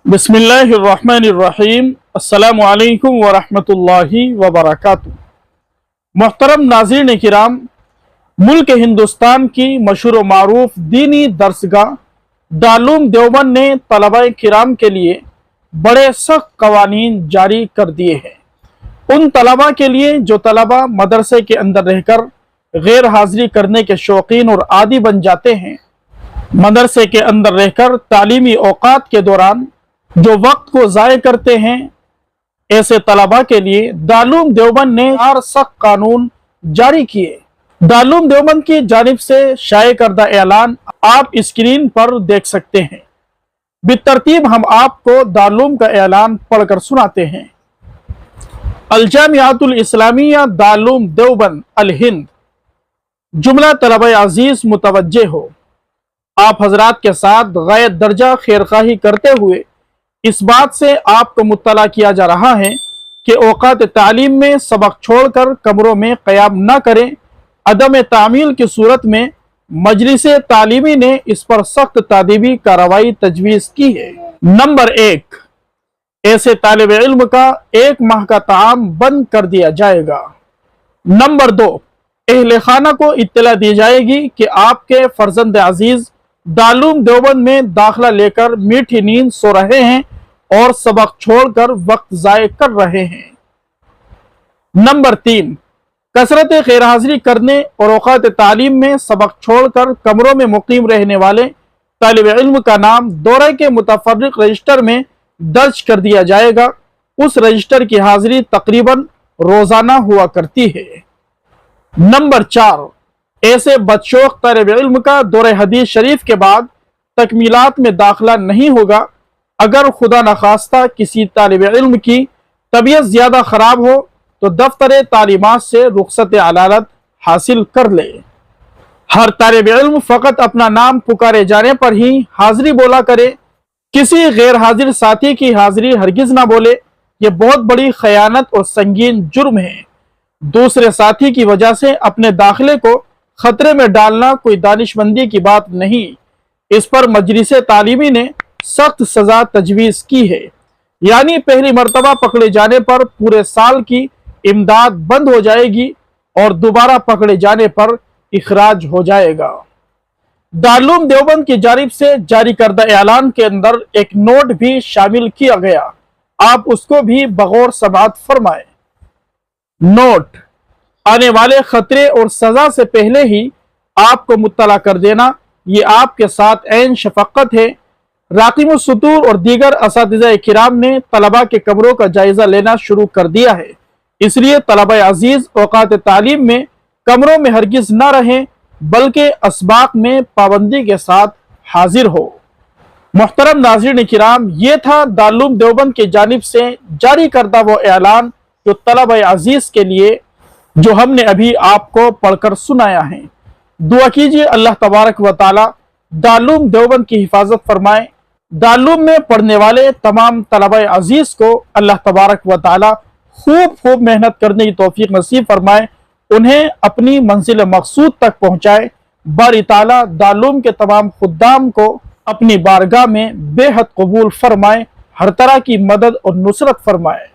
बिस्मिल्लाहिर्रहमानिर्रहीम। अस्सलामु अलैकुम वरहमतुल्लाहि वबरकातुहू। मोहतरम नाज़रीन किराम, मुल्क हिंदुस्तान की मशहूर व मारूफ दीनी दरसगाह दारुल देवबंद ने तलबा किराम के लिए बड़े सख्त कवानीन जारी कर दिए हैं। उन तलबा के लिए जो तलबा मदरसे के अंदर रहकर गैर हाजिरी करने के शौकीन और आदी बन जाते हैं, मदरसे के अंदर रहकर तालीमी औकात के दौरान जो वक्त को ज़ाय करते हैं, ऐसे तलबा के लिए दारुल देवबंद ने 4 सख्त कानून जारी किए। दारुल देवबंद की जानिब से शाये करदा ऐलान आप स्क्रीन पर देख सकते हैं। बितरतीब हम आपको दारुल का ऐलान पढ़कर सुनाते हैं। अल-जामिअतुल इस्लामिया दारुल देवबंद अल-हिंद। जुमला तलबा अजीज मुतवज्जे हो, आप हजरात के साथ गायत दर्जा खैरखाही करते हुए इस बात से आपको मुत्तला किया जा रहा है कि औकात तालीम में सबक छोड़कर कमरों में क़याम न करें। अदम तामील की सूरत में मजलिस तालीमी ने इस पर सख्त तादीबी कार्रवाई तजवीज़ की है। नंबर 1, ऐसे तालिब इल्म का 1 माह का ताम बंद कर दिया जाएगा। नंबर 2, अहले खाना को इत्तला दी जाएगी कि आपके फर्जंद अजीज दारुल देवबंद में दाखिला लेकर मीठी नींद सो रहे हैं और सबक छोड़कर वक्त ज़ाय कर रहे हैं। नंबर 3, कसरत गैर हाजिरी करने और औकात तालीम में सबक छोड़कर कमरों में मुकीम रहने वाले तालिब इल्म का नाम दौरे के मुतफर्रिक रजिस्टर में दर्ज कर दिया जाएगा। उस रजिस्टर की हाजिरी तकरीबन रोजाना हुआ करती है। नंबर 4, ऐसे बदशौक तालिब इल्म का दौरे हदीस शरीफ के बाद तकमीलात में दाखिला नहीं होगा। अगर खुदा नखास्ता किसी तालिब इल्म की तबीयत ज्यादा खराब हो तो दफ्तर तालीमात से रुखसत अलालत हासिल कर ले। हर तालिब इल्म फ़कत अपना नाम पुकारे जाने पर ही हाजिरी बोला करे। किसी गैर हाजिर साथी की हाजिरी हरगिज ना बोले। ये बहुत बड़ी खयानत और संगीन जुर्म है। दूसरे साथी की वजह से अपने दाखिले को खतरे में डालना कोई दानिशमंदी की बात नहीं। इस पर मजलिस तालीमी ने सख्त सजा तजवीज़ की है, यानी पहली मर्तबा पकड़े जाने पर पूरे साल की इमदाद बंद हो जाएगी और दोबारा पकड़े जाने पर इखराज हो जाएगा। दारुल देवबंद की जानिब से जारी करदा ऐलान के अंदर एक नोट भी शामिल किया गया, आप उसको भी बगौर समाअत फरमाएं। नोट, आने वाले खतरे और सजा से पहले ही आपको मुत्तला कर देना, ये आपके साथ ऐन शफक़त है। राक़िम सुतूर और दीगर असातिज़ा किराम ने तलबा के कमरों का जायजा लेना शुरू कर दिया है, इसलिए तलबा अजीज औकात तालीम में कमरों में हरगिज न रहें, बल्कि असबाक में पाबंदी के साथ हाजिर हो। मोहतरम नाज़रीन किराम, ये था दारुल देवबंद की जानिब से जारी करदा वो ऐलान जो तलबा अजीज के लिए जो हमने अभी आपको पढ़कर सुनाया है। दुआ कीजिए अल्लाह तबारक व तआला दारुल देवबंद की हिफाजत फरमाए। दारुल में पढ़ने वाले तमाम तलबा अजीज को अल्लाह तबारक व तआला खूब मेहनत करने की तौफीक नसीब फरमाए, उन्हें अपनी मंजिल मकसूद तक पहुँचाए। बारी ताला दारुल के तमाम खुद्दाम को अपनी बारगाह में बेहद कबूल फरमाए, हर तरह की मदद और नुसरत फरमाए।